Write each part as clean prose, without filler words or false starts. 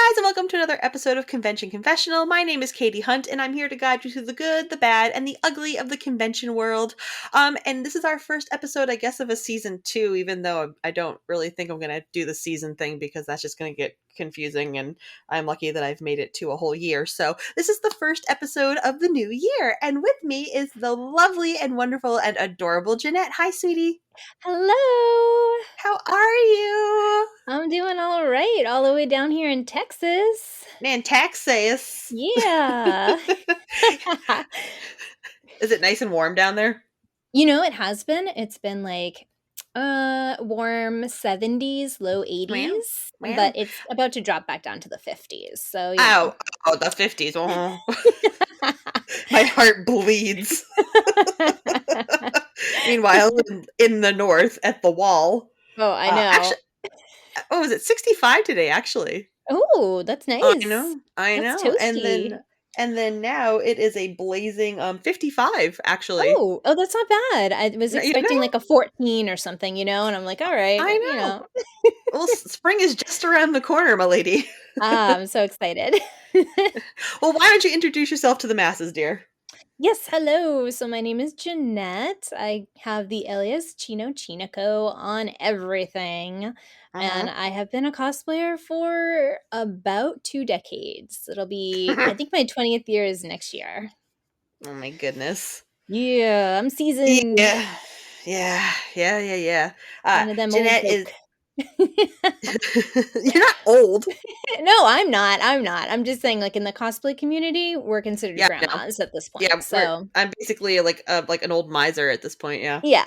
guys, and welcome to another episode of Convention Confessional. My name is Katy Hunt, and I'm here to guide you through the good, the bad, and the ugly of the convention world. And this is our first episode, I guess, of a season 2, even though I don't really think I'm going to do the season thing because that's just going to get confusing, and I'm lucky that I've made it to a whole year. So this is the first episode of the new year, and with me is the lovely and wonderful and adorable Jeannette. Hi, sweetie. Hello. How are you? I'm doing all right, all the way down here in Texas. Man, Texas. Yeah. Is it nice and warm down there? It has been. It's been like warm 70s, low Wow. 80s, Wow. but it's about to drop back down to the 50s. So. Oh, the 50s. Oh. My heart bleeds. Meanwhile, in the north at the wall. Oh, I know. Actually, what was it? 65 today, actually. Oh, that's nice. I know. That's toasty. And then now it is a blazing 55, actually. Oh, that's not bad. I was expecting like a 14 or something, and I'm like, all right. I know. Well, spring is just around the corner, my lady. I'm so excited. Well, why don't you introduce yourself to the masses, dear? Yes, hello. So my name is Jeannette. I have the alias ChinoChinako on everything. And I have been a cosplayer for about 2 decades. It'll be, I think my 20th year is next year. Oh my goodness. Yeah, I'm seasoned. Yeah. One of them Jeannette old is... You're not old. No, I'm not. I'm just saying, like, in the cosplay community, we're considered grandmas at this point. Yeah, so I'm basically like an old miser at this point. Yeah. Yeah.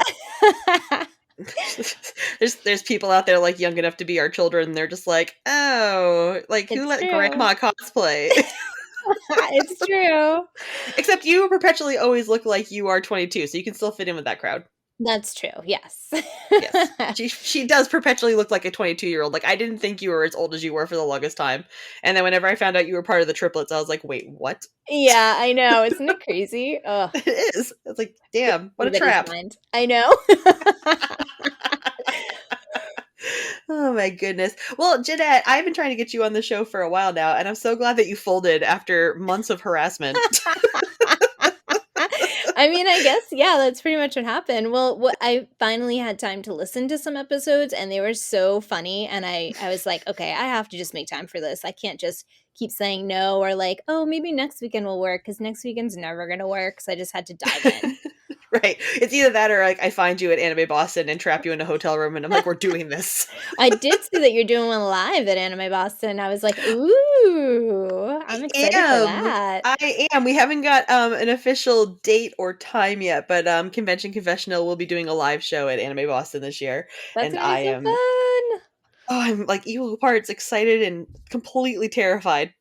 There's people out there like young enough to be our children, and they're just like, oh, like who let grandma cosplay? It's true. Except you perpetually always look like you are 22, so you can still fit in with that crowd. That's true. Yes. Yes. She does perpetually look like a 22-year-old. Like, I didn't think you were as old as you were for the longest time. And then whenever I found out you were part of the triplets, I was like, wait, what? Yeah, I know. Isn't it crazy? Ugh. It is. It's like, damn, what a trap. Mind. I know. Oh my goodness. Well, Jeannette, I've been trying to get you on the show for a while now, and I'm so glad that you folded after months of harassment. I mean, I guess, yeah, that's pretty much what happened. Well, I finally had time to listen to some episodes, and they were so funny, and I was like, okay, I have to just make time for this. I can't just keep saying no, or like, oh, maybe next weekend will work, because next weekend's never going to work, so I just had to dive in. Right. It's either that or like I find you at Anime Boston and trap you in a hotel room, and I'm like, we're doing this. I did see that you're doing one live at Anime Boston. I was like, ooh, I'm excited for that. I am. We haven't got an official date or time yet, but Convention Confessional will be doing a live show at Anime Boston this year. That's and gonna be so fun. Oh, I'm like equal parts excited and completely terrified.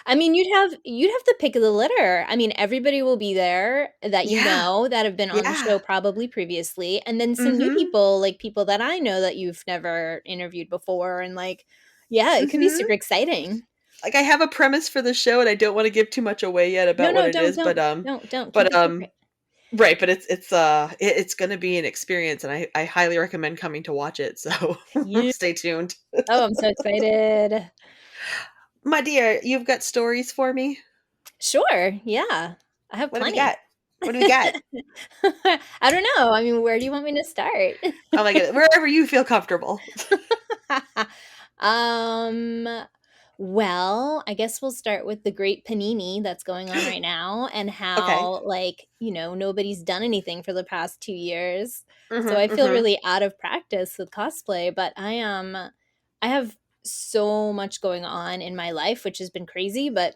I mean, you'd have the pick of the litter. I mean, everybody will be there that you know that have been on the show probably previously, and then some new people, like people that I know that you've never interviewed before, and like, yeah, it could be super exciting. Like, I have a premise for the show, and I don't want to give too much away yet about what it is, but don't. Right, but it's going to be an experience, and I highly recommend coming to watch it. So stay tuned. Oh, I'm so excited. My dear, you've got stories for me? Sure, yeah. I have plenty. What do we got? I don't know. I mean, where do you want me to start? Oh my goodness. Wherever you feel comfortable. Well, I guess we'll start with the great panini that's going on right now, and how, like, nobody's done anything for the past 2 years. So I feel really out of practice with cosplay, but I have so much going on in my life, which has been crazy, but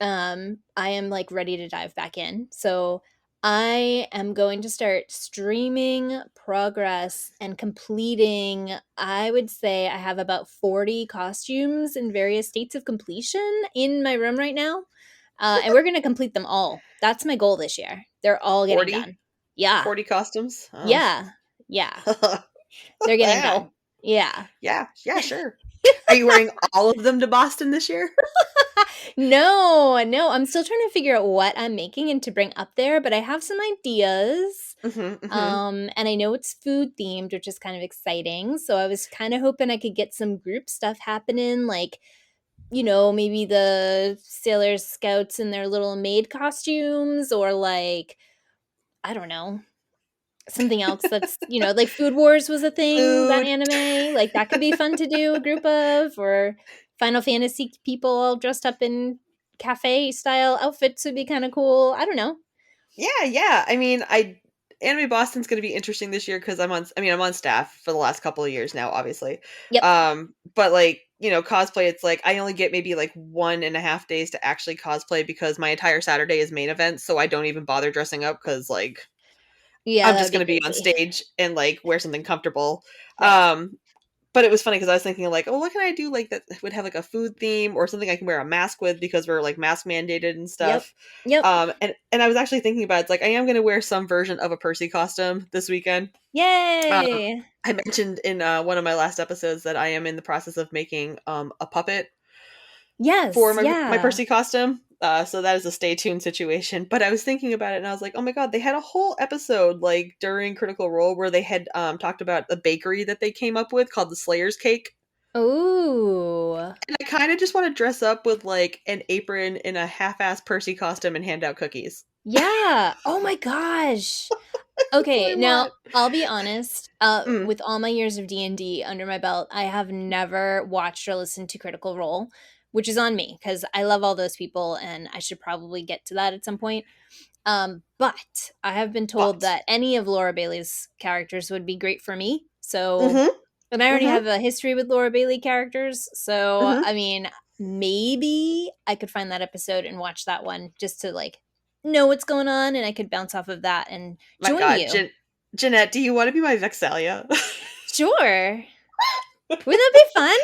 I am like ready to dive back in. So I am going to start streaming progress and completing. I would say I have about 40 costumes in various states of completion in my room right now. And we're going to complete them all. That's my goal this year. They're all getting done. Yeah. 40 costumes? Oh. Yeah. They're getting done. Yeah. Yeah, sure. Are you wearing all of them to Boston this year? No, I'm still trying to figure out what I'm making and to bring up there, but I have some ideas. And I know it's food themed, which is kind of exciting. So I was kind of hoping I could get some group stuff happening, like, maybe the Sailor Scouts in their little maid costumes, or like, I don't know, something else that's, like Food Wars was a thing, that Food. anime. Like, that could be fun to do a group of, or Final Fantasy people all dressed up in cafe style outfits would be kind of cool. I don't know. Yeah. I mean, Anime Boston's going to be interesting this year because I'm on staff for the last couple of years now, obviously. Yep. But like, cosplay, it's like I only get maybe like 1.5 days to actually cosplay because my entire Saturday is main event, so I don't even bother dressing up because like Yeah, I'm that just would be going to be on crazy. stage and like wear something comfortable. Right. But it was funny because I was thinking like, oh, what can I do like that would have like a food theme or something I can wear a mask with because we're like mask mandated and Yep. stuff. Yep. And I was actually thinking about it's like I am going to wear some version of a Percy costume this weekend. Yay. I mentioned in one of my last episodes that I am in the process of making a puppet for Yes. my Yeah. Percy costume. So that is a stay tuned situation. But I was thinking about it and I was like, oh my god, they had a whole episode like during Critical Role where they had talked about the bakery that they came up with called the Slayer's Cake. Ooh. And I kind of just want to dress up with like an apron in a half-ass Percy costume and hand out cookies. Yeah. Oh my gosh. That's what Okay, I now want. I'll be honest. Mm, With all my years of D&D under my belt, I have never watched or listened to Critical Role, which is on me because I love all those people and I should probably get to that at some point. But I have been told but. that any of Laura Bailey's characters would be great for me. So, Mm-hmm. and I already Mm-hmm. have a history with Laura Bailey characters. So, Mm-hmm. I mean, maybe I could find that episode and watch that one just to like know what's going on and I could bounce off of that and My join god, you. Jeannette, do you want to be my Vexalia? Sure. Wouldn't that be fun?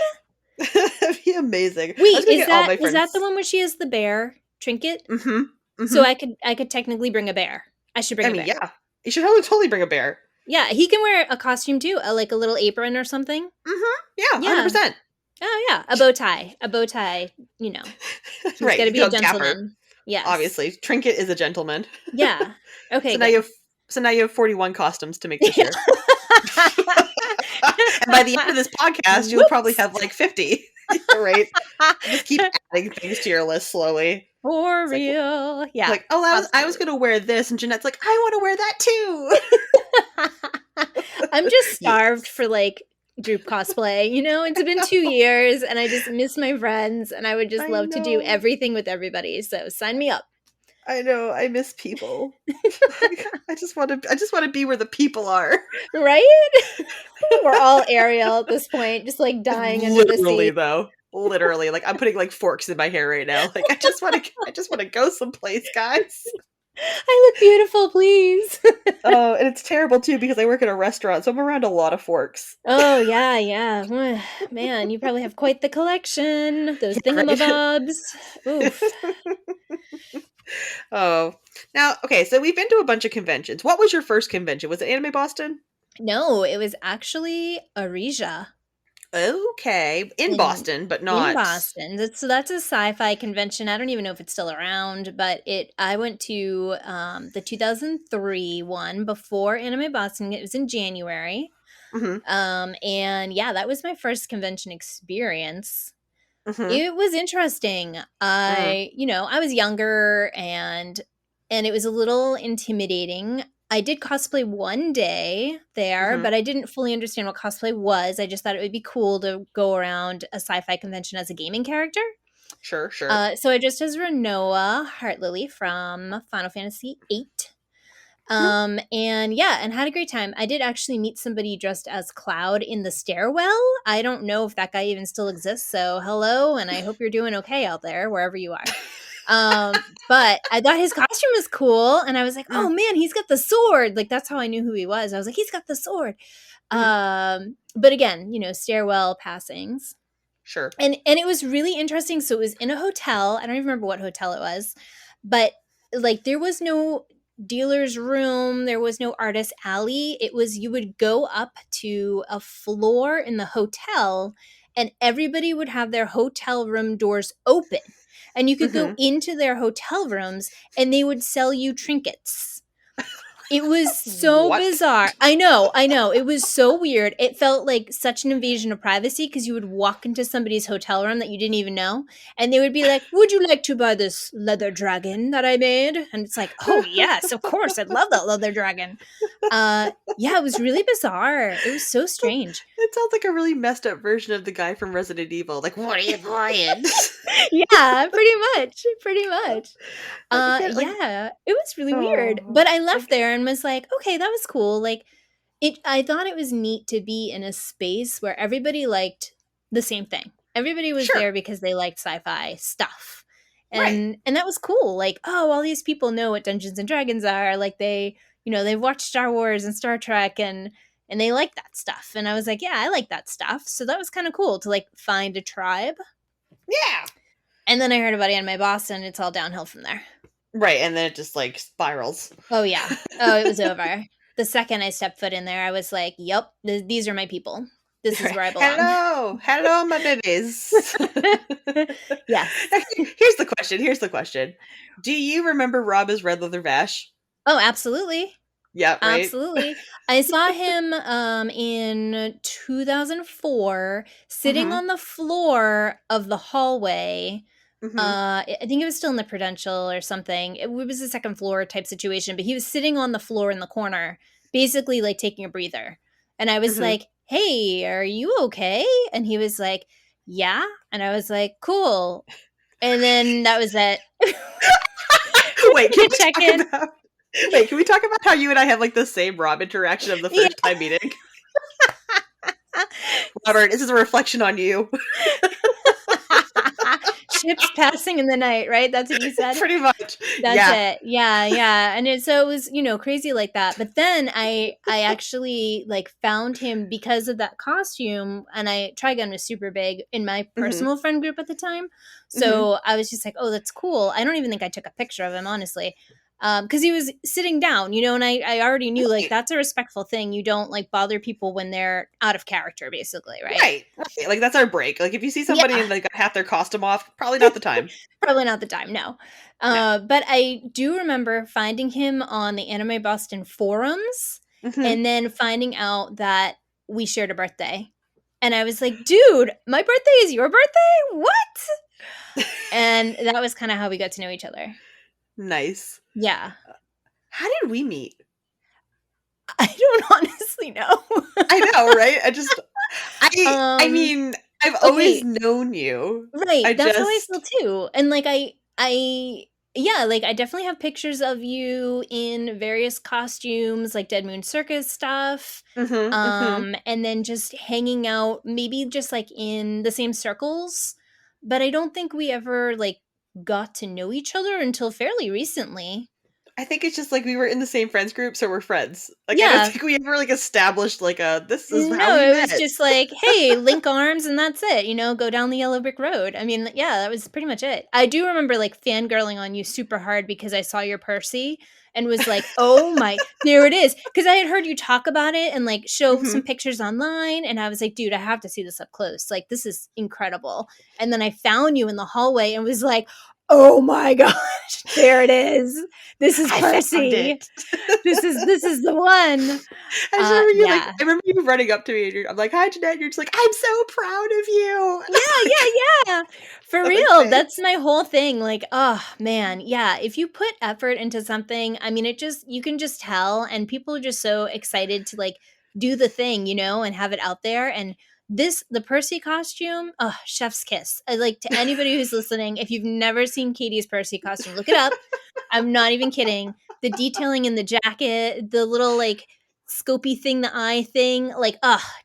That'd be amazing. I was Wait, gonna get all my is that the friends. one where she has the bear trinket? Mm-hmm. So Mm-hmm. I could technically bring a bear. I should bring I a mean, bear. yeah. You should totally bring a bear. Yeah, he can wear a costume too, like a little apron or something. Mm-hmm. Yeah, Yeah. 100%. Oh yeah, a bow tie. A bow tie, He's got Right. to You be a go dapper. gentleman. Yes. Obviously. Trinket is a gentleman. Yeah. Okay, So now you good. have so now you have 41 costumes to make this year. And by the end of this podcast, you'll probably Whoops. have like 50. Right? Just keep adding things to your list slowly. For It's like real. Yeah, oh, I was absolutely. gonna wear this, and Jeanette's like, I want to wear that too. I'm just starved Yes. for like group cosplay. It's been 2 years and I just miss my friends and I would just I love to do know. everything with everybody. So sign me up. I know. I miss people. I just want to be where the people are. Right? We're all Ariel at this point, just like dying under the sea. Literally though. Literally. Like I'm putting like forks in my hair right now. Like I just want to go someplace, guys. I look beautiful, please. Oh, and it's terrible too because I work at a restaurant, so I'm around a lot of forks. Oh, yeah, yeah. Man, you probably have quite the collection. Those Yeah, right. thingamabobs. Oof. Oh. Now, okay, so we've been to a bunch of conventions. What was your first convention? Was it Anime Boston? No, it was actually Arisia. Okay. In in Boston, but in not. Boston. So that's a sci-fi convention. I don't even know if it's still around, but I went to the 2003 one before Anime Boston. It was in January. Mm-hmm. And yeah, that was my first convention experience. Mm-hmm. It was interesting. Mm. I was younger and it was a little intimidating. I did cosplay one day there, Mm-hmm. but I didn't fully understand what cosplay was. I just thought it would be cool to go around a sci-fi convention as a gaming character. Sure, sure. So I just as Renoa Heartlily from Final Fantasy VIII. Mhm. And yeah, and had a great time. I did actually meet somebody dressed as Cloud in the stairwell. I don't know if that guy even still exists. So hello, and I hope you're doing okay out there, wherever you are. But I thought his costume was cool, and I was like, oh Mm, man, he's got the sword. Like that's how I knew who he was. I was like, he's got the sword. mhm. But again, stairwell passings. Sure. And it was really interesting. So it was in a hotel. I don't even remember what hotel it was, but like there was no dealer's room, there was no artist alley. It was you would go up to a floor in the hotel and everybody would have their hotel room doors open. and you could go into their hotel rooms and they would sell you trinkets. It was so bizarre. I know. It was so weird. It felt like such an invasion of privacy because you would walk into somebody's hotel room that you didn't even know, and they would be like, "Would you like to buy this leather dragon that I made?" And it's like, "Oh yes, of course, I'd love that leather dragon." Yeah, it was really bizarre. It was so strange. It sounds like a really messed up version of the guy from Resident Evil. Like, what are you buying? Yeah, pretty much. Yeah, it was really weird. But I left there and was like, okay, that was cool. Like, I thought it was neat to be in a space where everybody liked the same thing. Everybody was there because they liked sci-fi stuff. And that was cool. Like, oh, all these people know what Dungeons and Dragons are. Like they've watched Star Wars and Star Trek and they like that stuff. And I was like, yeah, I like that stuff. So that was kind of cool to like find a tribe. Yeah. And then I heard about Anime Boston. It's all downhill from there. Right, and then it just like spirals. Oh yeah. Oh, it was over. The second I stepped foot in there, I was like, "Yep, these are my people. This is where I belong." Hello, my babies. Yeah. Here's the question. Do you remember Rob as Red Leather Vash? Oh, absolutely. Yeah, right. Absolutely. I saw him in 2004 sitting on the floor of the hallway. I think it was still in the Prudential or something. It was a second floor type situation, but he was sitting on the floor in the corner, basically like taking a breather. And I was like, "Hey, are you okay?" And he was like, "Yeah." And I was like, "Cool." And then that was it. Wait, can we talk about how you and I have like the same Rob interaction of the first time meeting? Robert, this is a reflection on you. Ships passing in the night, right? That's what you said? Pretty much. That's it. Yeah. And so it was, crazy like that. But then I actually like found him because of that costume, and Trigun was super big in my personal friend group at the time. So I was just like, oh, that's cool. I don't even think I took a picture of him, honestly. Because he was sitting down, and I already knew like that's a respectful thing. You don't like bother people when they're out of character, basically, right? Right. Like that's our break. Like if you see somebody and they got half their costume off, probably not the time. Probably not the time, no. But I do remember finding him on the Anime Boston forums and then finding out that we shared a birthday. And I was like, dude, my birthday is your birthday? What? And that was kind of how we got to know each other. Nice. Yeah. How did we meet? I don't honestly know. I know, right? I mean, I've always known you. Right. That's how I feel too. And like I definitely have pictures of you in various costumes, like Dead Moon Circus stuff. And then just hanging out, maybe just like in the same circles. But I don't think we ever like got to know each other until fairly recently. I think it's just like we were in the same friends group, so we're friends. Like I don't think we ever like established like this is how we met. No, it was just like, hey, link arms and that's it. Go down the yellow brick road. I mean, yeah, that was pretty much it. I do remember like fangirling on you super hard because I saw your Percy and was like, oh my, there it is. Because I had heard you talk about it and like show some pictures online, and I was like, dude, I have to see this up close. Like, this is incredible. And then I found you in the hallway and was like, oh my gosh, there it is. This is Percy. This is the one. I remember you running up to me and I'm like, hi, Jeannette. You're just like, I'm so proud of you. Yeah. For real. That's my whole thing. Like, oh man. Yeah. If you put effort into something, I mean, you can just tell, and people are just so excited to like do the thing, and have it out there. And the Percy costume, oh, chef's kiss. I like, to anybody who's listening, if you've never seen Katie's Percy costume, look it up. I'm not even kidding. The detailing in the jacket, the little like scopy thing, the eye thing, like,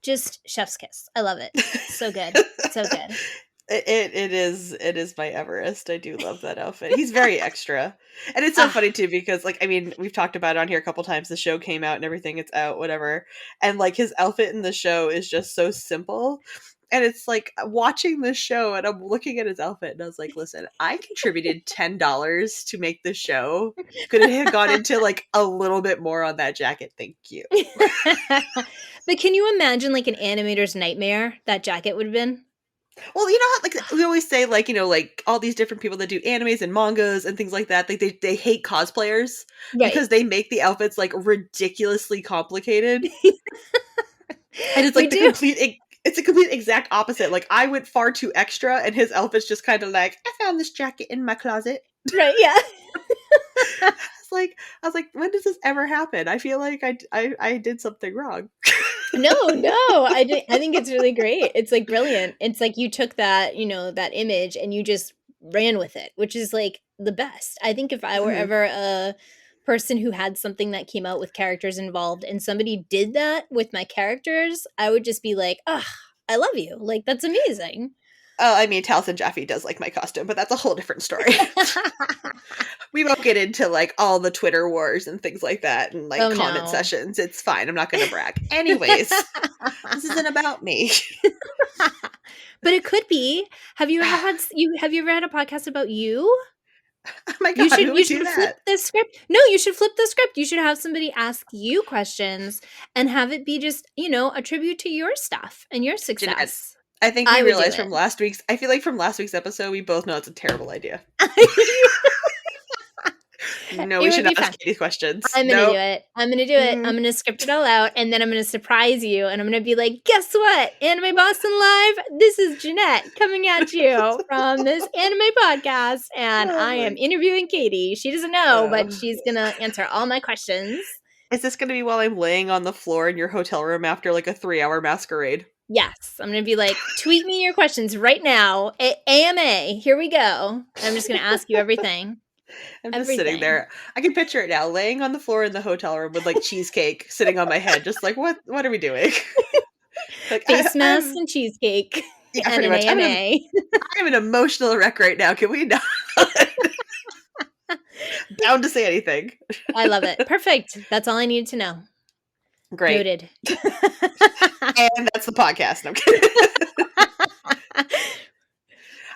just chef's kiss. I love it. So good. So good. It is my Everest. I do love that outfit. He's very extra. And it's so funny too, because like, I mean, we've talked about it on here a couple times. The show came out and everything, it's out, whatever. And like his outfit in the show is just so simple. And it's like watching the show and I'm looking at his outfit and I was like, listen, I contributed $10 to make the show. Could it have gone into like a little bit more on that jacket? Thank you. But can you imagine like an animator's nightmare that jacket would have been? Well, you know how, like, we always say, like, like, all these different people that do animes and mangas and things like that, like, they hate cosplayers Right. because they make the outfits, like, ridiculously complicated. And it's, We like, do. it's a complete exact opposite. Like, I went far too extra, and his outfit's just kinda like, "I found this jacket in my closet." Right, yeah. I was like, "When does this ever happen? I feel like I did something wrong." No, no, I think it's really great. It's, like, brilliant. It's like you took that, that image and you just ran with it, which is, like, the best. I think if I were Mhm. ever a person who had something that came out with characters involved and somebody did that with my characters, I would just be like, "Ugh, I love you." Like, that's amazing. Oh, I mean, Taliesin Jaffe does like my costume, but that's a whole different story. We won't get into, like, all the Twitter wars and things like that and, like, Oh, comment no. sessions. It's fine, I'm not gonna brag. Anyways, this isn't about me. But it could be. Have you ever had a podcast about you? Oh my god, who You would do should flip that? the script. No, you should flip the script. You should have somebody ask you questions and have it be just, a tribute to your stuff and your Jeanette, success. I think we I would do realized it. from last week's I feel like from last week's episode, we both know it's a terrible idea. No, we It should would not be ask fun. Katie questions. I'm gonna do Nope. it. I'm gonna do it. Mm. I'm gonna script it all out, and then I'm gonna surprise you, and I'm gonna be like, "Guess what? Anime Boston Live. This is Jeanette coming at you from this anime podcast, and Oh I am my interviewing Katie. She doesn't know, but uh, she's gonna answer all my questions." is this gonna be while I'm laying on the floor in your hotel room after, like, a 3-hour masquerade? Yes, I'm gonna be like, "Tweet me your questions right now. AMA. Here we go." I'm just gonna ask you everything, I'm just sitting everything. there. I can picture it now, laying on the floor in the hotel room with, like, cheesecake sitting on my head, just like, "What are we doing?" Like, Face masks I'm and cheesecake yeah, and pretty an much. AMA. I'm an emotional wreck right now. Can we not? Bound to say anything. I love it. Perfect. That's all I needed to know. Great. Noted. And that's the podcast. No, I'm kidding.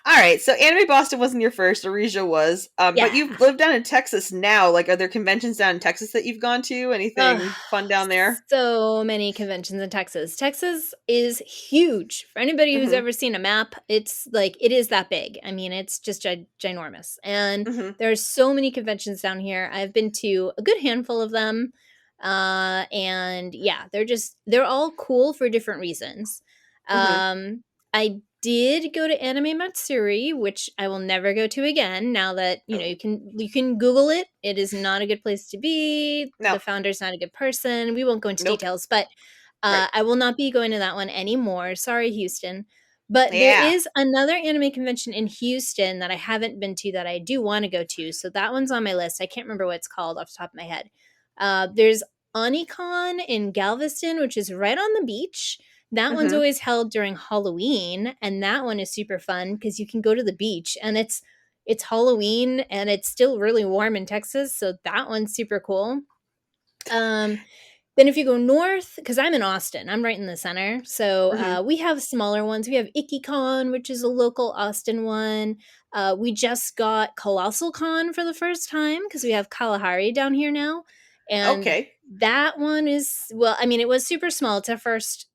All right. So Anime Boston wasn't your first. Arisia was. But Yeah. you've lived down in Texas now. Like, are there conventions down in Texas that you've gone to? Ugh, Anything fun down there? so many conventions in Texas. Texas is huge. For anybody who's Mm-hmm. ever seen a map, it's like it is that big. I mean, it's just ginormous. And Mm-hmm. there's so many conventions down here. I've been to a good handful of them. And yeah, they're all cool for different reasons. Mm-hmm. I did go to Anime Matsuri, which I will never go to again now that, Oh. you can Google it. It is not a good place to be. No. The founder's not a good person. We won't go into Nope. details, but Right. I will not be going to that one anymore. Sorry, Houston. But there Yeah. is another anime convention in Houston that I haven't been to that I do want to go to. So that one's on my list. I can't remember what it's called off the top of my head. There's Onicon in Galveston, which is right on the beach. That one's Mm-hmm. always held during Halloween, and that one is super fun because you can go to the beach and it's Halloween and it's still really warm in Texas, so that one's super cool. Um, then if you go north, because I'm in Austin, I'm right in the center. So Mm-hmm. we have smaller ones. We have IkiCon, which is a local Austin one. We just got Colossal Con for the first time because we have Kalahari down here now. And Okay. that one is, well, I mean, it was super small. It's our first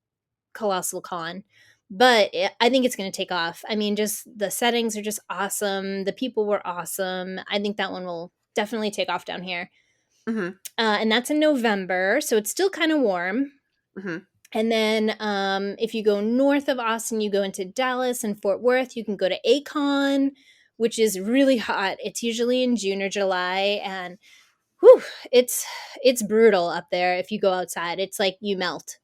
Colossal Con, but I think it's going to take off. I mean, just the settings are just awesome. The people were awesome. I think that one will definitely take off down here. Mm-hmm. And that's in November, so it's still kind of warm. Mm-hmm. And then if you go north of Austin, you go into Dallas and Fort Worth, you can go to Acon, which is really hot. It's usually in June or July, and whew, it's brutal up there if you go outside. It's like you melt.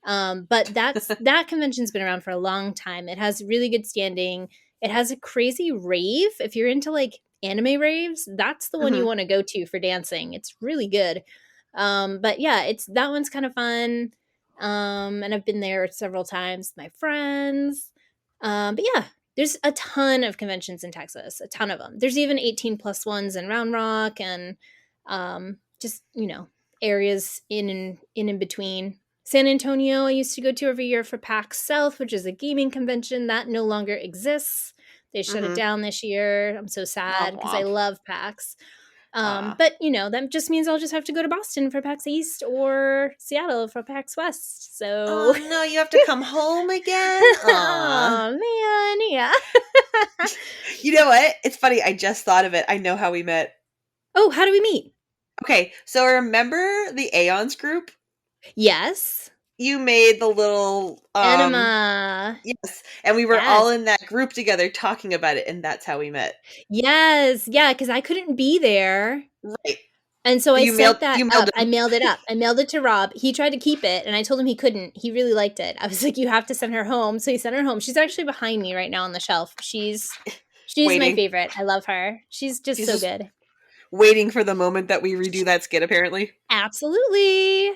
But that convention's been around for a long time. It has really good standing. It has a crazy rave. If you're into like anime raves, that's the one you Mm-hmm. want to go to for dancing. It's really good. But yeah, it's that one's kind of fun. And I've been there several times with my friends. But yeah, there's a ton of conventions in Texas, a ton of them. There's even 18 plus ones in Round Rock and just, areas in between. San Antonio, I used to go to every year for PAX South, which is a gaming convention that no longer exists. They shut it Mm-hmm. down this year. I'm so sad Womp because I womp. love PAX. But that just means I'll just have to go to Boston for PAX East or Seattle for PAX West. So, oh no, you have to come home again. Aw. Oh man, yeah. You know what? It's funny. I just thought of it. I know how we met. Oh, how do we meet? Okay, so remember the Aeons group? Yes. You made the little Enema. yes, and we were all Yes. in that group together talking about it, and that's how we met. Yes. Yeah, because I couldn't be there. Right. And so I You sent that mailed up. I him. mailed it up. I mailed it to Rob. He tried to keep it, and I told him he couldn't. He really liked it. I was like, "You have to send her home." So he sent her home. She's actually behind me right now on the shelf. She's my Waiting. favorite. I love her. She's just She's so just good. waiting for the moment that we redo that skit, apparently. Absolutely.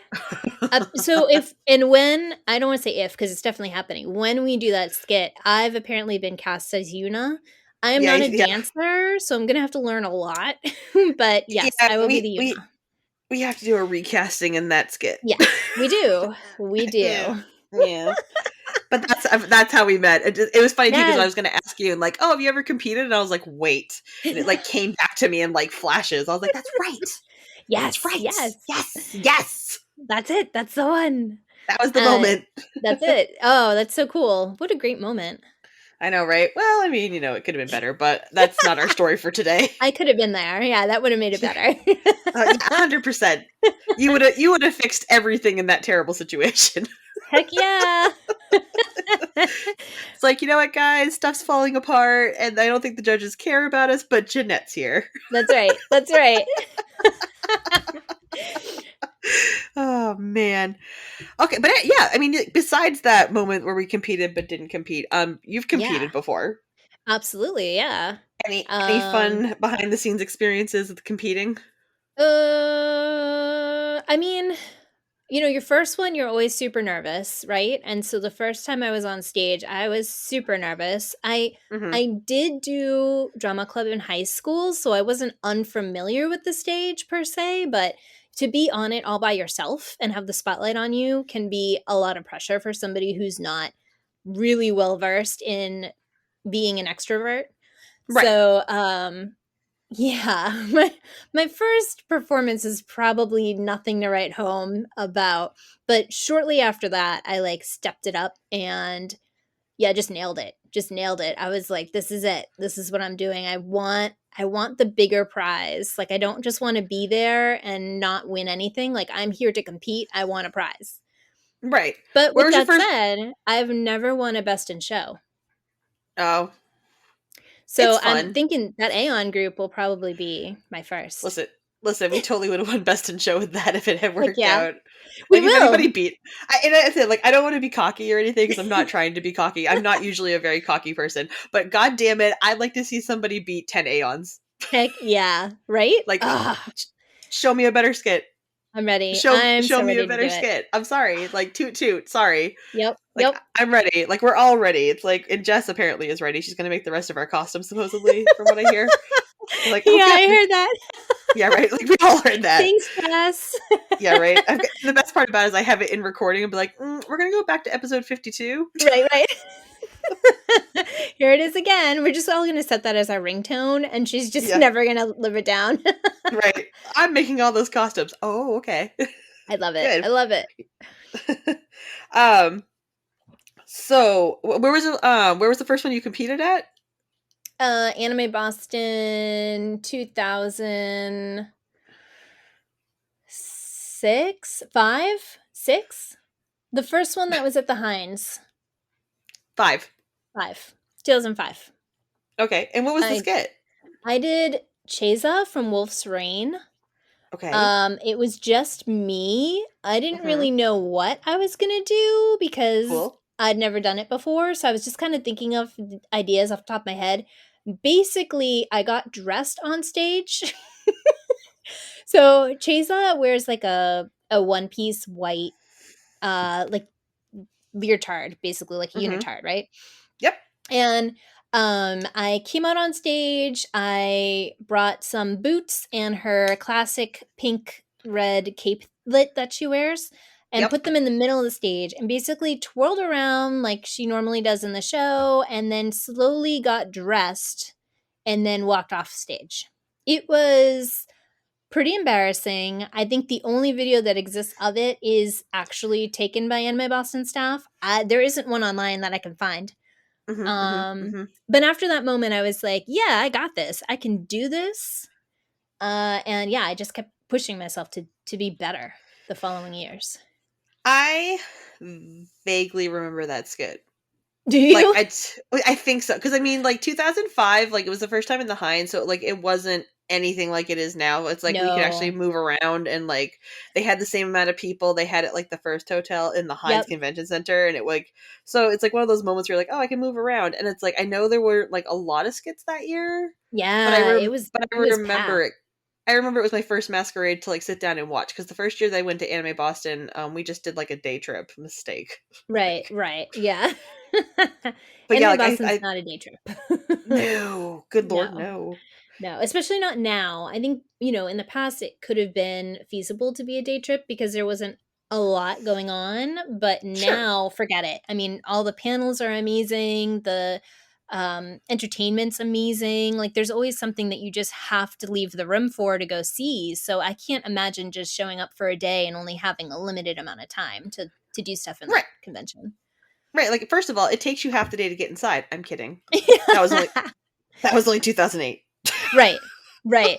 So if and when, I don't want to say if because it's definitely happening. When we do that skit, I've apparently been cast as Yuna. I am Yeah, not a yeah. dancer, so I'm gonna have to learn a lot. But yes, Yeah, I will be the Yuna. we have to do a recasting in that skit. Yes, we do. We Yeah. do. Yeah. But that's how we met. It was funny too because I Yes. was going to ask you and like, oh, have you ever competed? And I was like, wait, and it like came back to me in like flashes. I was like, that's right, that's Yes, right, yes. yes. That's it. That's the one. That was the moment. That's it. Oh, that's so cool. What a great moment. I know, right? Well, I mean, it could have been better, but that's not our story for today. I could have been there. Yeah, that would have made it better. Yeah, 100%. You would have fixed everything in that terrible situation. Heck yeah. It's like, you know what, guys? Stuff's falling apart, and I don't think the judges care about us, but Jeannette's here. That's right. That's right. Oh, man. Okay, but yeah, I mean, besides that moment where we competed but didn't compete, you've competed Yeah. before. Absolutely, yeah. Any fun behind the scenes experiences with competing? I mean, your first one, you're always super nervous, right? And so the first time I was on stage, I was super nervous. Mm-hmm. I did do drama club in high school, so I wasn't unfamiliar with the stage per se, but to be on it all by yourself and have the spotlight on you can be a lot of pressure for somebody who's not really well versed in being an extrovert. Right. So, yeah, my first performance is probably nothing to write home about, but shortly after that, I like stepped it up and yeah, just nailed it. Just nailed it. I was like, this is it. This is what I'm doing. I want the bigger prize. Like I don't just want to be there and not win anything. Like I'm here to compete. I want a prize. Right. But Where with was your that first? said, I've never won a best in show. Oh, So it's I'm fun. thinking that Aeon group will probably be my first. Listen, we totally would have won best in show with that if it had Heck worked yeah. out. We Like if anybody will. beat, I said like I don't want to be cocky or anything because I'm not trying to be cocky. I'm not usually a very cocky person, but god damn it, I'd like to see somebody beat 10 Aeons. Heck yeah. Right? Like, Ugh, show me a better skit. I'm ready. Show I'm show so me a ready to do better it. skit. I'm sorry. Like toot toot. Sorry. Yep. Like Yep. I'm ready. Like we're all ready. It's like and Jess apparently is ready. She's gonna make the rest of our costumes supposedly, from what I hear. Like, oh Yeah, I good. heard that. Yeah, right. Like we all heard that. Thanks, Jess. Yeah, right. The best part about it is I have it in recording and be like, we're gonna go back to episode 52. Right, right. Here it is again. We're just all going to set that as our ringtone, and she's just Yeah, never going to live it down. right. I'm making all those costumes. Oh, okay. I love it. Good. I love it. So where was the first one you competed at? Anime Boston 2006, 5, 6. The first one that was at the Heinz. 5. 5. 2005. Okay. And what was the skit? I did Cheza from Wolf's Rain. Okay. It was just me. I didn't really Mm-hmm. know what I was gonna do because Cool. I'd never done it before, so I was just kind of thinking of ideas off the top of my head. Basically, I got dressed on stage. So Cheza wears like a one-piece white like leotard, basically like a Mm-hmm. unitard, right? Yep. And I came out on stage. I brought some boots and her classic pink red capelet that she wears and Yep. put them in the middle of the stage and basically twirled around like she normally does in the show and then slowly got dressed and then walked off stage. It was Pretty embarrassing. I think the only video that exists of it is actually taken by Anime Boston staff. There isn't one online that I can find. Mhm, mhm, Um, mhm. but after that moment, I was like, yeah, I got this. I can do this. And yeah, I just kept pushing myself to be better the following years. I vaguely remember that skit. Do Like, you? I think so, because I mean, like, 2005, like, it was the first time in the Heinz, so, like, it wasn't anything like it is now. It's like we could actually No. move around, and, like, they had the same amount of people they had at, like, the first hotel in the Heinz Yep. Convention Center, and it, like, so it's, like, one of those moments where you're like, "Oh, I can move around," and it's, like, I know there were, like, a lot of skits that year, Yeah, but I it was remember packed. it. I remember it was my first masquerade to, like, sit down and watch, because the first year that I went to Anime Boston, we just did, like, a day trip. Mistake. Right, Like, right. Yeah. but yeah, Anime like, Boston's I not a day trip. no. Good lord, No. no. No, especially not now. I think, in the past it could have been feasible to be a day trip because there wasn't a lot going on, but Sure. now forget it. I mean, all the panels are amazing, the entertainment's amazing. Like there's always something that you just have to leave the room for to go see. So I can't imagine just showing up for a day and only having a limited amount of time to do stuff in Right. that convention. Right, like, first of all, it takes you half the day to get inside. I'm kidding. That was only that was only 2008. Right. Right.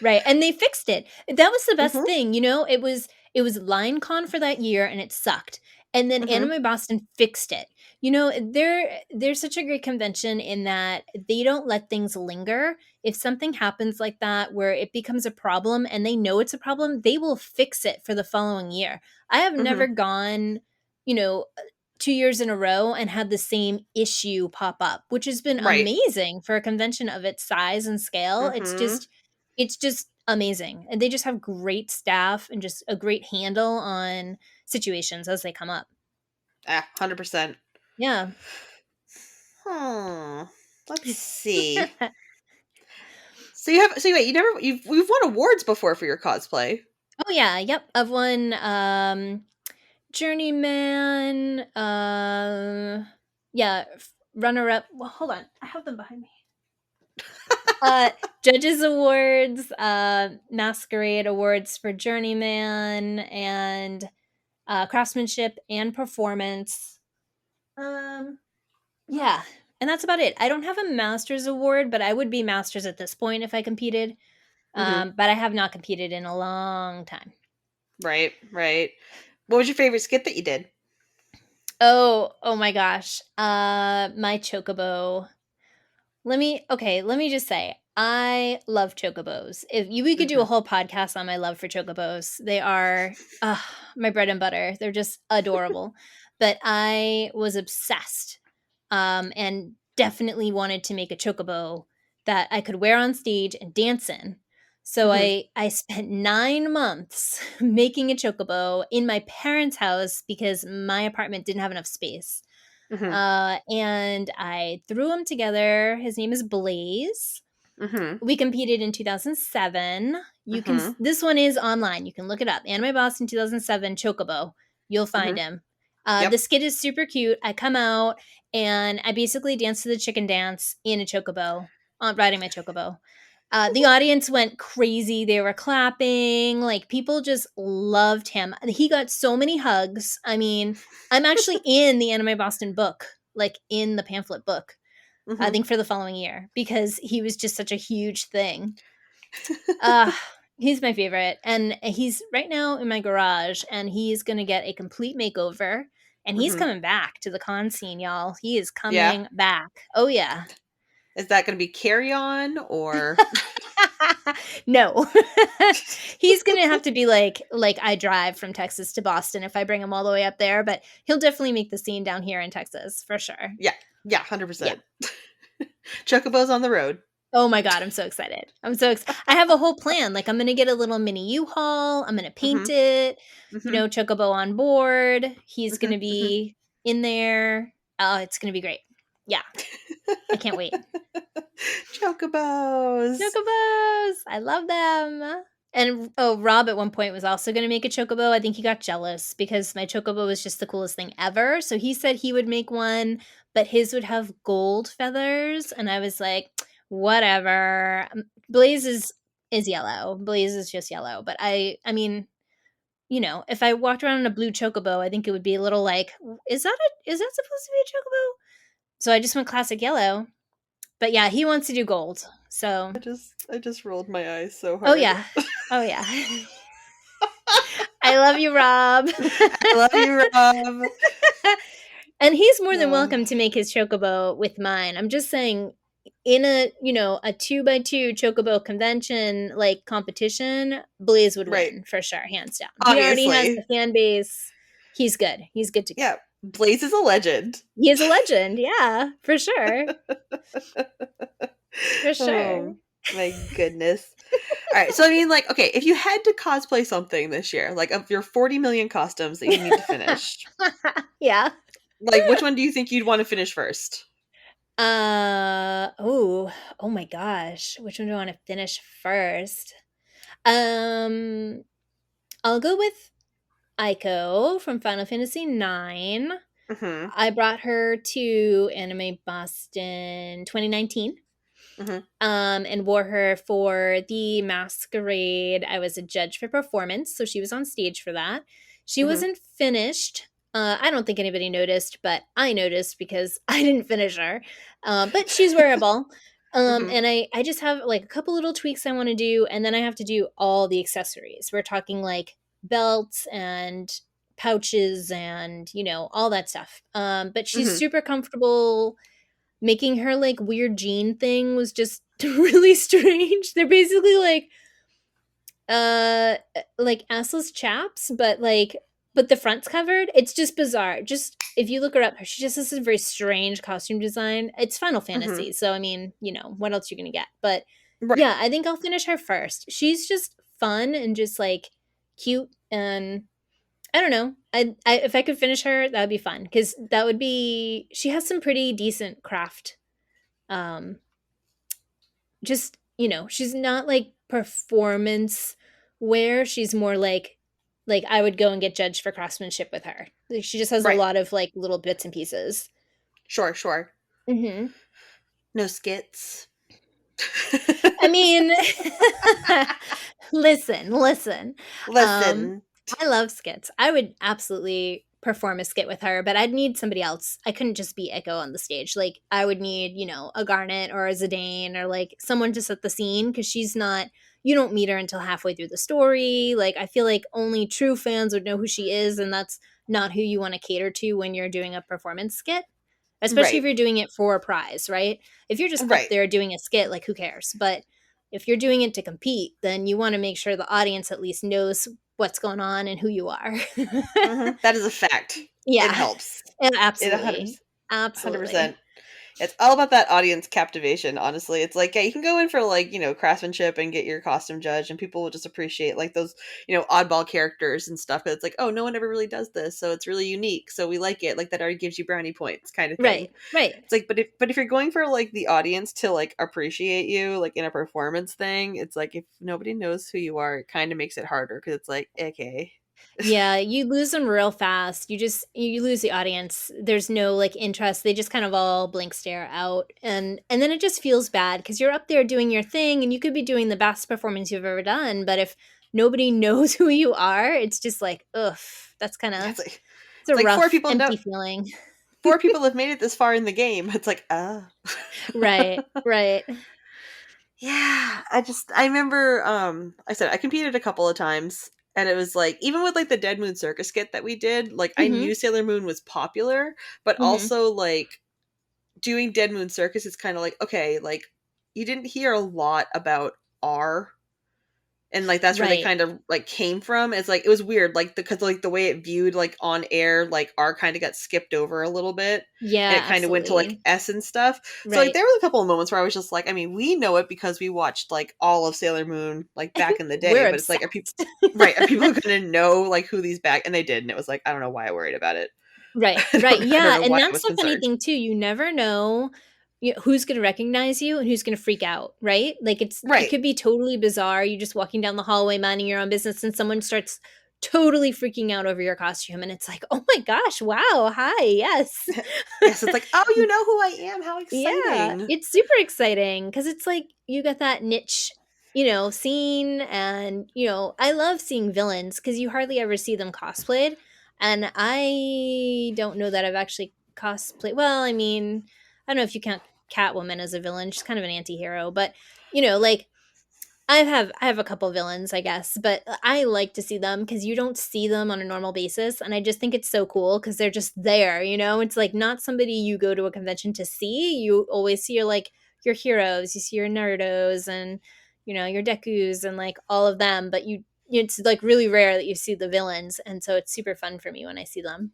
Right, and they fixed it. That was the best Mhm, thing, it was LineCon for that year and it sucked, and then mhm, Anime Boston fixed it. They're such a great convention in that they don't let things linger. If something happens like that where it becomes a problem and they know it's a problem, they will fix it for the following year. I have never mhm. gone, you know, 2 years in a row and had the same issue pop up, which has been Right. amazing for a convention of its size and scale. Mhm. It's just amazing, and they just have great staff and just a great handle on situations as they come up. 100%. Yeah. Hmm. Let's see. So wait, you've won awards before for your cosplay. Oh, yeah, yep, I've won, Journeyman, yeah, f runner-up well, hold on, I have them behind me. Uh, Judges Awards, Masquerade Awards for Journeyman, and, Craftsmanship and Performance. Um Yeah, and that's about it. I don't have a master's award, but I would be master's at this point if I competed. Mhm. But I have not competed in a long time. Right, right. What was your favorite skit that you did? Oh my gosh. My Chocobo. Let me just say, I love Chocobos. If you we could do a Mhm. whole podcast on my love for Chocobos. They are my bread and butter. They're just adorable. But I was obsessed, and definitely wanted to make a Chocobo that I could wear on stage and dance in. So Mhm. I spent 9 months making a Chocobo in my parents' house because my apartment didn't have enough space. Mhm. And I threw him together. His name is Blaze. Mhm. We competed in 2007. Mhm. This one is online. You can look it up. Anime Boston 2007 Chocobo. You'll find Mhm. him. The Yep. skit is super cute. I come out and I basically dance to the chicken dance in a chocobo, riding my chocobo. The audience went crazy. They were clapping. Like people just loved him. He got so many hugs. I mean, I'm actually in the Anime Boston book, like in the pamphlet book, I Mhm. think for the following year because he was just such a huge thing. Uh he's my favorite. And he's right now in my garage and he's going to get a complete makeover and he's Mhm. coming back to the con scene, y'all. He is Yeah. coming back. Oh yeah. Is that gonna be carry on or No. He's going to have to be like I drive from Texas to Boston if I bring him all the way up there, but he'll definitely make the scene down here in Texas for sure. Yeah. Yeah, Yeah. 100%. Chocobos on the road. Oh my god, I'm so excited. I have a whole plan. Like I'm going to get a little mini U-Haul. I'm going to paint Mhm. it. Mhm. Chocobo on board. He's going Mhm. to Mhm. be in there. Oh, it's going to be great. Yeah. I can't wait. Chocobos. Chocobos! I love them. And oh, Rob at one point was also going to make a chocobo. I think he got jealous because my chocobo was just the coolest thing ever. So he said he would make one, but his would have gold feathers. And I was like, whatever. Blaze is is yellow. Blaze is just yellow. But I mean, you know, if I walked around in a blue chocobo, I think it would be a little like, is that supposed to be a chocobo? So I just went classic yellow. But yeah, he wants to do gold. So I just rolled my eyes so oh hard. yeah. Oh yeah. I love you, Rob. I love you, Rob. And he's more than welcome to make his chocobo with mine. I'm just saying, in a, you know, a 2x2 chocobo convention like competition, Blaze would win for sure, hands down. He already has the fan base. He's good. He's good to go. Yeah, Blaze is a legend. He is a legend. Yeah, for sure. For sure. Oh, my goodness. All right, so I mean, like, okay, if you had to cosplay something this year, like of your 40 million costumes that you need to finish, yeah, like, which one do you think you'd want to finish first? Oh my gosh, which one do I want to finish first? I'll go with Aiko from Final Fantasy IX. Mm-hmm. I brought her to Anime Boston 2019. Mm-hmm. And wore her for the masquerade. I was a judge for performance, so she was on stage for that. She wasn't finished. I don't think anybody noticed, but I noticed because I didn't finish her. But she's wearable. And I just have like a couple little tweaks I want to do, and then I have to do all the accessories. We're talking like belts and pouches and, you know, all that stuff. But she's super comfortable. Making her like weird jean thing was just really strange. They're basically like assless chaps, but the front's covered. It's just bizarre. Just if you look her up, she just has a very strange costume design. It's Final Fantasy, so I mean, you know, what else you're gonna get? But yeah, I think I'll finish her first. She's just fun and just like cute, and I don't know. I if I could finish her, that would be fun because that would be. She has some pretty decent craft. Just, you know, she's not like performance wear. She's more like I would go and get judged for craftsmanship with her. Like, she just has a lot of like little bits and pieces. Sure. Mm-hmm. No skits. I mean, listen. I love skits. I would absolutely perform a skit with her, but I'd need somebody else. I couldn't just be Echo on the stage. Like, I would need, you know, a Garnet or a Zidane or like someone to set the scene because she's not, you don't meet her until halfway through the story. Like, I feel like only true fans would know who she is, and that's not who you want to cater to when you're doing a performance skit. Especially if you're doing it for a prize, right? If you're just up there doing a skit, like, who cares? But if you're doing it to compete, then you want to make sure the audience at least knows what's going on and who you are. That is a fact. Yeah. It helps. Absolutely. 100%. It's all about that audience captivation, honestly. It's like, yeah, you can go in for like, you know, craftsmanship and get your costume judged, and people will just appreciate like those, you know, oddball characters and stuff. But it's like, oh, no one ever really does this, so it's really unique, so we like it. Like, that already gives you brownie points, kind of thing. Right. It's like, but if you're going for like the audience to like appreciate you, like in a performance thing, it's like if nobody knows who you are, it kind of makes it harder because it's like, okay. Yeah, you lose them real fast. You lose the audience. There's no like interest. They just kind of all blank stare out, and then it just feels bad because you're up there doing your thing, and you could be doing the best performance you've ever done, but if nobody knows who you are, it's just like, ugh, that's kind of it's a like rough, empty feeling. 4 people have made it this far in the game. It's like, right. Yeah, I remember, I said I competed a couple of times. And it was like, even with like the Dead Moon Circus skit that we did, like I knew Sailor Moon was popular, but also like doing Dead Moon Circus is kind of like, okay, like you didn't hear a lot about R. And like that's where they kind of like came from. It's like it was weird, like because like the way it viewed like on air, like R kind of got skipped over a little bit. Yeah, and it kind of went to like S and stuff. So like there was a couple of moments where I was just like, I mean, we know it because we watched like all of Sailor Moon like back in the day. But it's like, are people are people gonna know like who these back? And they did, and it was like, I don't know why I worried about it. Right. Yeah, and that's the funny thing too. You never know who's going to recognize you and who's going to freak out, right? Like it could be totally bizarre. You're just walking down the hallway minding your own business and someone starts totally freaking out over your costume and it's like, oh my gosh, wow, hi, yes. Yes, it's like, oh, you know who I am, how exciting. Yeah, it's super exciting because it's like you got that niche, seen. And, I love seeing villains because you hardly ever see them cosplayed. And I don't know that I've actually cosplayed. Well, I mean, I don't know if you count Catwoman as a villain. She's kind of an anti-hero, but like I have a couple villains, I guess, but I like to see them because you don't see them on a normal basis, and I just think it's so cool because they're just there. It's like not somebody you go to a convention to see. You always see your heroes, you see your Naruto's and your Deku's and like all of them, but it's like really rare that you see the villains, and so it's super fun for me when I see them.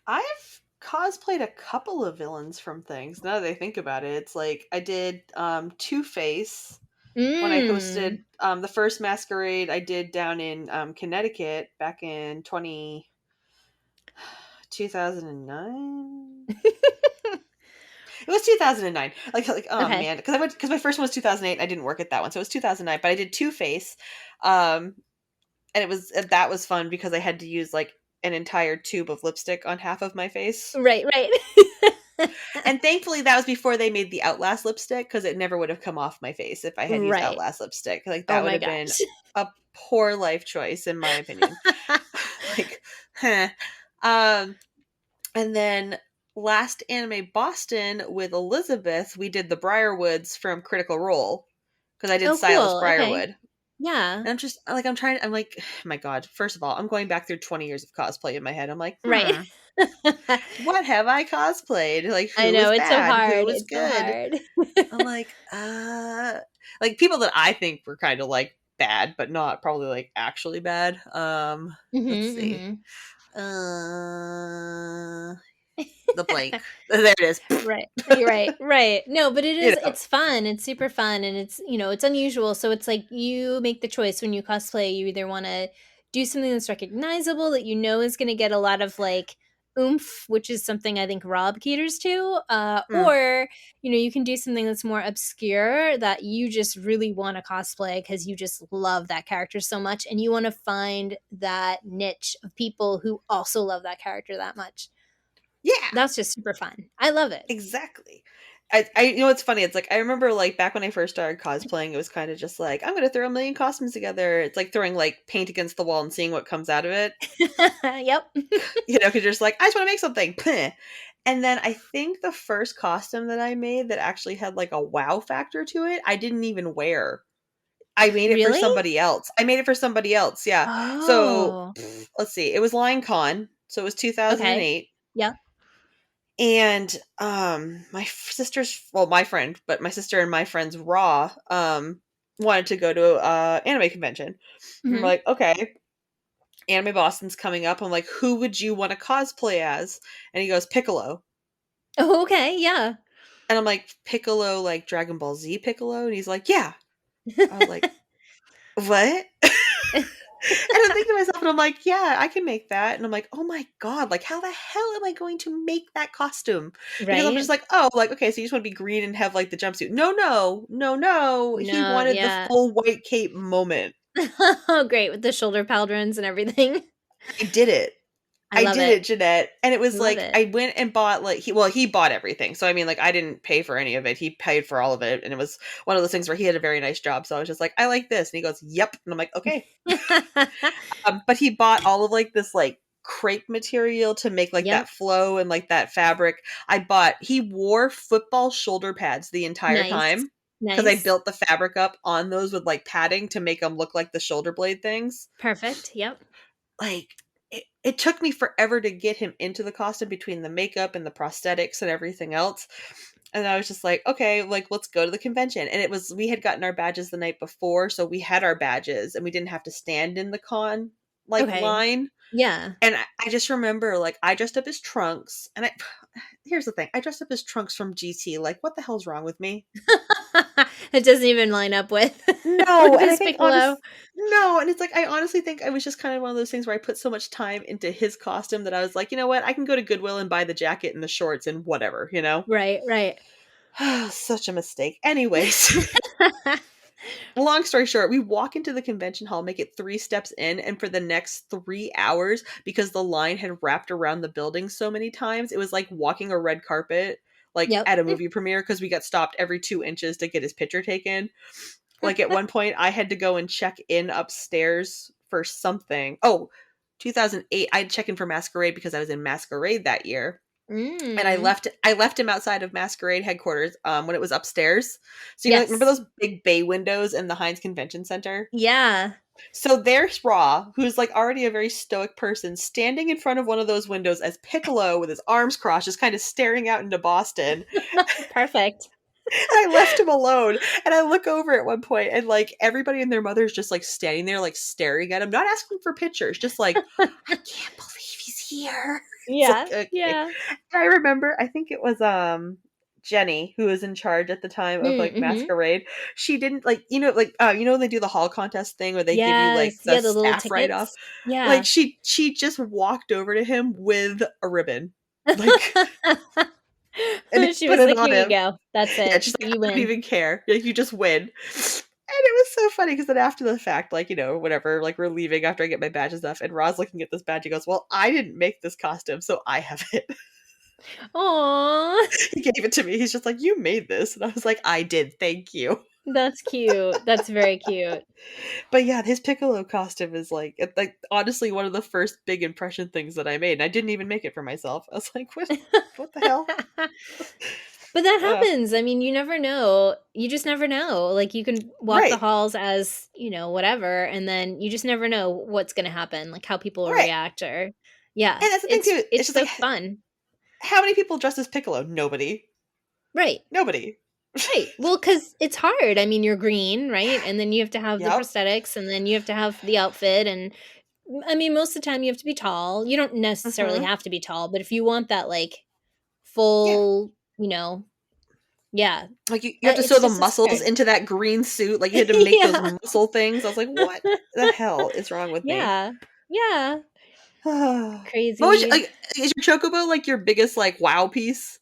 I've cosplayed a couple of villains from things. Now that I think about it, it's like I did Two-Face when I Mm. hosted the first masquerade I did down in Connecticut back in 2009. It was 2009. Like oh Okay. man, because my first one was 2008. I didn't work at that one, so it was 2009. But I did Two-Face, um, and that was fun because I had to use like an entire tube of lipstick on half of my face. Right, right. And thankfully, that was before they made the Outlast lipstick because it never would have come off my face if I had used Right. Outlast lipstick. Like Oh that would my have been gosh. a poor life choice, in my opinion. Like, huh. Um, and then last Anime Boston with Elizabeth, we did the Briarwoods from Critical Role because I did Oh, Silas cool. Okay. Briarwood. Yeah. And I'm just like, I'm like, my God, first of all, I'm going back through 20 years of cosplay in my head. I'm like, Right. what have I cosplayed? Like, I who know, was it's so bad? Who hard, was it's so good? hard. I'm like people that I think were kind of like bad, but not probably like actually bad. Let's Mhm, see. mhm. Uh, the blank. There it is. Right. You're right, right. No, but You know. it's fun, it's super fun, and it's unusual, so it's like you make the choice when you cosplay, you either wanna do something that's recognizable that you know is gonna get a lot of, like, oomph, which is something I think Rob caters to, Mm. or, you can do something that's more obscure that you just really wanna cosplay because you just love that character so much, and you wanna find that niche of people who also love that character that much. Yeah. That's just super fun. I love it. Exactly. It's funny. It's like I remember like back when I first started cosplaying, it was kind of just like I'm gonna throw a million costumes together. It's like throwing like paint against the wall and seeing what comes out of it. Yep. Because you're just like I just want to make something. And then I think the first costume that I made that actually had like a wow factor to it, I didn't even wear. I made it for Really? somebody else. I made it for somebody else. Yeah. So Oh, let's see. It was Lion Con. So it was okay. 2008. Yep. And my friend, but my sister and my friend's Raw wanted to go to a anime convention. And we're Mhm. like, okay, Anime Boston's coming up. I'm like, who would you want to cosplay as? And he goes, Piccolo. Oh, okay, yeah. And I'm like, Piccolo, like Dragon Ball Z Piccolo? And he's like, yeah. I was like, what? And I'm thinking to myself, and I'm like, yeah, I can make that. And I'm like, oh my God, like, how the hell am I going to make that costume? Because I'm Right? just like, oh, like, okay, so you just want to be green and have like the jumpsuit. No, no, no, no. He No, wanted the yeah. full white cape moment. Oh, great, with the shoulder pauldrons and everything. I did it. I I love did it. it, Jeannette. And it was Love like, it. I went and bought like, he bought everything. So, I mean, like, I didn't pay for any of it. He paid for all of it. And it was one of those things where he had a very nice job. So I was just like, I like this. And he goes, yep. And I'm like, okay. But he bought all of like this like crepe material to make like Yep. that flow and like that fabric. He wore football shoulder pads the entire Nice. time because I Nice. built the fabric up on those with like padding to make them look like the shoulder blade things. Perfect, yep. Like it took me forever to get him into the costume between the makeup and the prosthetics and everything else. And I was just like, okay, like let's go to the convention. And we had gotten our badges the night before, so we had our badges and we didn't have to stand in the con like Okay. line. Yeah. And I just remember, like, I dressed up as Trunks, and here's the thing, I dressed up as Trunks from GT, like, what the hell's wrong with me? It doesn't even line up with No, with and I this think Piccolo. no, and it's like, I honestly think I was just kind of one of those things where I put so much time into his costume that I was like, you know what, I can go to Goodwill and buy the jacket and the shorts and whatever, you know? Right, right. Such a mistake. Anyways, long story short, we walk into the convention hall, make it 3 steps in, and for the next 3 hours, because the line had wrapped around the building so many times, it was like walking a red carpet, like Yep. at a movie premiere, because we got stopped every 2 inches to get his picture taken. Like at one point, I had to go and check in upstairs for something. Oh, 2008, I had to check in for Masquerade because I was in Masquerade that year. And Mm. I left him outside of Masquerade headquarters when it was upstairs. So you know, like, remember Yes. those big bay windows in the Heinz Convention Center? Yeah. So there's Raw, who's like already a very stoic person, standing in front of one of those windows as Piccolo with his arms crossed, just kind of staring out into Boston. Perfect. And I left him alone. And I look over at one point, and like everybody and their mother's just like standing there, like staring at him, not asking for pictures, just like, I can't believe he's here. It's like, Yeah. okay. Yeah. And I remember, I think it was Jenny, who was in charge at the time of like Mm-hmm. Masquerade. She didn't like, you know when they do the hall contest thing where they give you like Yes. the Yeah, the little staff write off. tickets. Like Yeah. she just walked over to him with a ribbon. Like, and She put was it like, on here you him. go. That's Yeah, it. she's like, You I don't win. even care. Like, you just win. And it was so funny because then after the fact, like, whatever, like we're leaving after I get my badge and stuff, and Ra's looking at this badge, he goes, well, I didn't make this costume, so I have it. Aw. He gave it to me. He's just like, you made this. And I was like, I did, thank you. That's cute. That's very cute. But yeah, his Piccolo costume is like honestly one of the first big impression things that I made. And I didn't even make it for myself. I was like, what the hell? But that Uh, happens. I mean, you never know. You just never know. Like you can walk the right, halls as, whatever, and then you just never know what's going to happen, like how people will right. react or yeah, And that's the thing it's too. It's it's just so like, fun. how many people dress as Piccolo? Nobody. Right. Nobody. Right. Well, cuz it's hard. I mean, you're green, right? And then you have to have the Yep. prosthetics and then you have to have the outfit and I mean, most of the time you have to be tall. You don't necessarily Mm-hmm. have to be tall, but if you want that like Yeah. full, yeah, Like you have to sew it's the just it's muscles hard. into that green suit. Like you had to make those Yeah. muscle things. I was like, what the hell is wrong with me? Yeah. Yeah. What was Crazy. like? Is your Chocobo like your biggest like wow piece,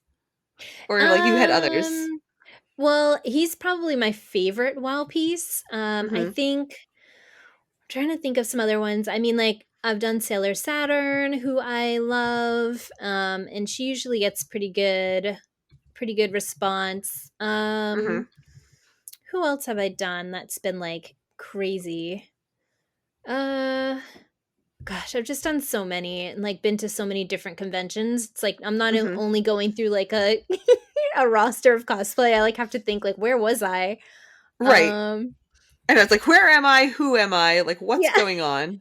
or like you had others? Um, well, he's probably my favorite WoW piece. I Mm-hmm. think I'm trying to think of some other ones. I mean, like I've done Sailor Saturn, who I love, and she usually gets pretty good response. Mm-hmm. Who else have I done that's been like crazy? Uh, Gosh, I've just done so many and like been to so many different conventions. It's like I'm not Mm-hmm. only going through like a a roster of cosplay. I like have to think like where was I? Right. Um And I was like, where am I? Who am I? Like, what's yeah. going on?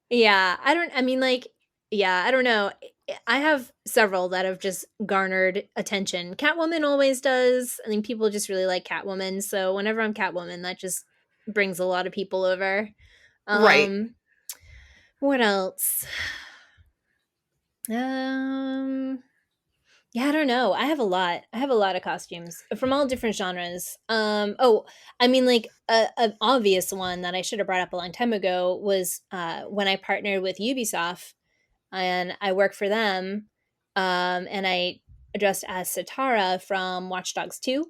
Yeah, I mean like yeah, I don't know. I have several that have just garnered attention. Catwoman always does. I think people just really like Catwoman, so whenever I'm Catwoman, that just brings a lot of people over. Right. Um what else? Um Yeah, I don't know. I have a lot. I have a lot of costumes from all different genres. Oh, I mean, like an obvious one that I should have brought up a long time ago was when I partnered with Ubisoft and I work for them, and I dressed as Satara from Watch Dogs 2.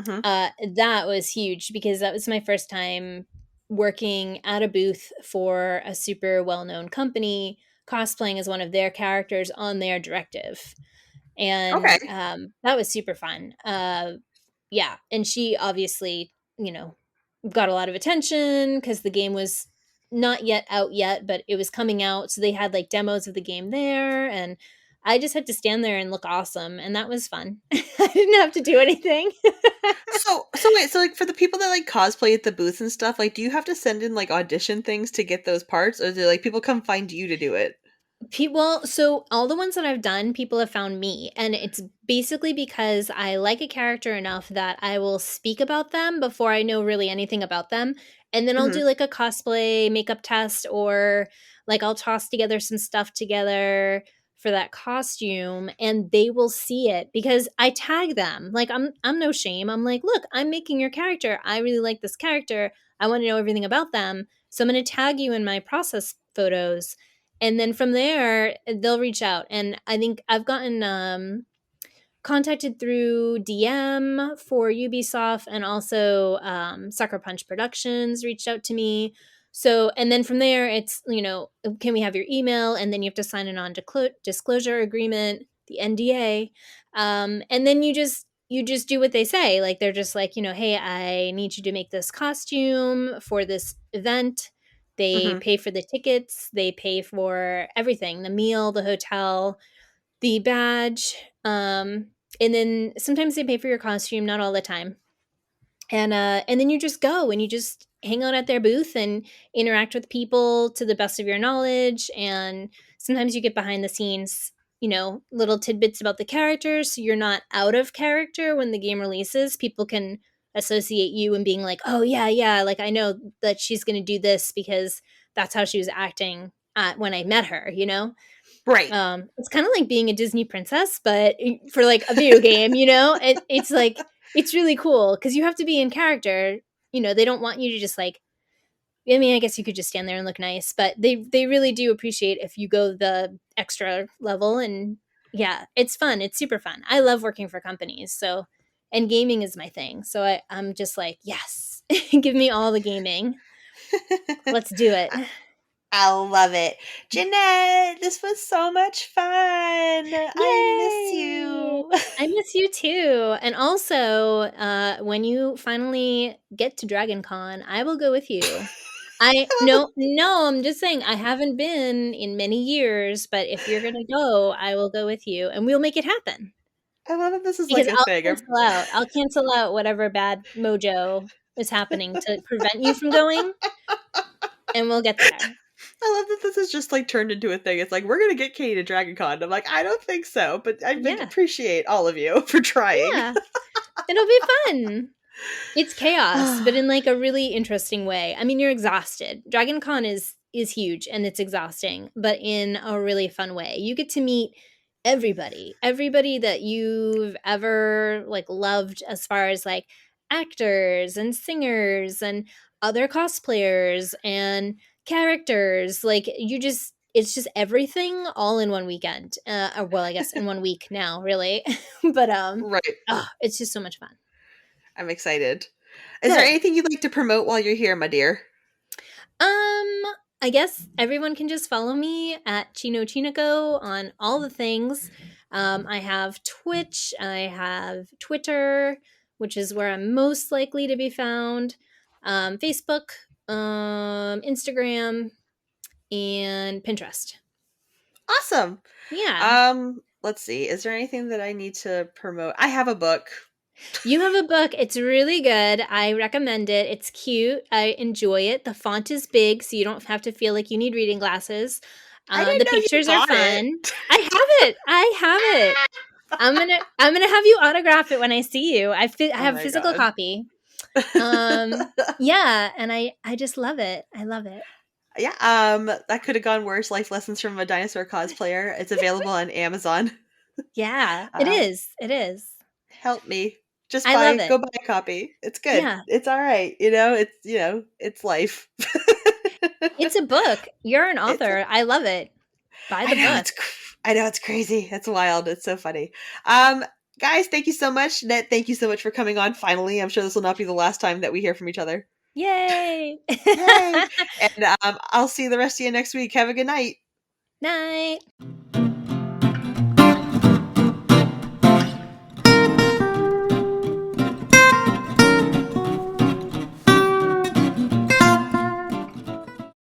Mm-hmm. That was huge because that was my first time working at a booth for a super well known company, cosplaying as one of their characters on their directive and Okay. that was super fun. Yeah, and she obviously, got a lot of attention because the game was not yet out yet, but it was coming out, so they had like demos of the game there, and I just had to stand there and look awesome, and that was fun. I didn't have to do anything. So wait, so like for the people that like cosplay at the booths and stuff, like do you have to send in like audition things to get those parts, or do like people come find you to do it? Well, so all the ones that I've done, people have found me, and it's basically because I like a character enough that I will speak about them before I know really anything about them, and then I'll Mm-hmm. do like a cosplay makeup test, or like I'll toss together some stuff together for that costume, and they will see it because I tag them. Like I'm no shame. I'm like, look, I'm making your character. I really like this character. I want to know everything about them, so I'm going to tag you in my process photos and then from there they'll reach out and I think I've gotten contacted through DM for Ubisoft and also Sucker Punch Productions reached out to me. So and then from there it's can we have your email and then you have to sign a non-disclosure agreement, the NDA, and then you just you just do what they say. Like, they're just like, hey, I need you to make this costume for this event. They Mm-hmm. pay for the tickets, they pay for everything, the meal, the hotel, the badge. And then sometimes they pay for your costume, not all the time. And then you just go and you just hang out at their booth and interact with people to the best of your knowledge. And sometimes you get behind the scenes, little tidbits about the characters, so you're not out of character when the game releases. People can associate you and being like, oh yeah, yeah, like I know that she's going to do this because that's how she was acting when I met her. Right. It's kind of like being a Disney princess, but for like a video game. It's like, it's really cool because you have to be in character. They don't want you to just like, I mean, I guess you could just stand there and look nice, but they really do appreciate if you go the extra level. And yeah, it's fun. It's super fun. I love working for companies. So, and gaming is my thing. So I'm just like, yes, give me all the gaming. Let's do it. I love it. Jeannette, this was so much fun. I miss Yay! you. I miss you too. And also, when you finally get to Dragon Con, I will go with you. I no no, I'm just saying I haven't been in many years, but if you're gonna go, I will go with you and we'll make it happen. I love that this is like Because a thing. I'll cancel out whatever bad mojo is happening to prevent you from going, and we'll get there. I love that this is just like turned into a thing. It's like, we're gonna get Katie to Dragon Con. I'm like, I don't think so, but I Yeah. appreciate all of you for trying. Yeah. It'll be fun. It's chaos, but in like a really interesting way. I mean, you're exhausted. Dragon Con is huge and it's exhausting, but in a really fun way. You get to meet everybody that you've ever like loved, as far as like actors and singers and other cosplayers and characters. Like, it's just everything all in one weekend. Or, well, I guess in 1 week now, really. But Right. it's just so much fun. I'm excited. Is there Good. anything you'd like to promote while you're here, my dear? I guess everyone can just follow me at ChinoChinako on all the things. I have Twitch, I have Twitter, which is where I'm most likely to be found, Facebook, Instagram, and Pinterest. Awesome. Yeah. Let's see. Is there anything that I need to promote? I have a book. You have a book. It's really good. I recommend it. It's cute. I enjoy it. The font is big, so you don't have to feel like you need reading glasses. I didn't The know you pictures are bought fun. it. I have it. I have it. I'm gonna have you autograph it when I see you. I have a physical God. copy. Yeah, and I just love it. I love it. Yeah, that could have gone worse. Life Lessons from a Dinosaur Cosplayer. It's available on Amazon. Yeah, it is. It is. Help me. Just I love go it. buy a copy. It's good. Yeah. It's all right. It's life. It's a book. You're an author. I love it. Buy the book. I know it's crazy. It's wild. It's so funny. Guys, thank you so much. Jeannette, thank you so much for coming on. Finally, I'm sure this will not be the last time that we hear from each other. Yay! Yay! And I'll see the rest of you next week. Have a good night. Night.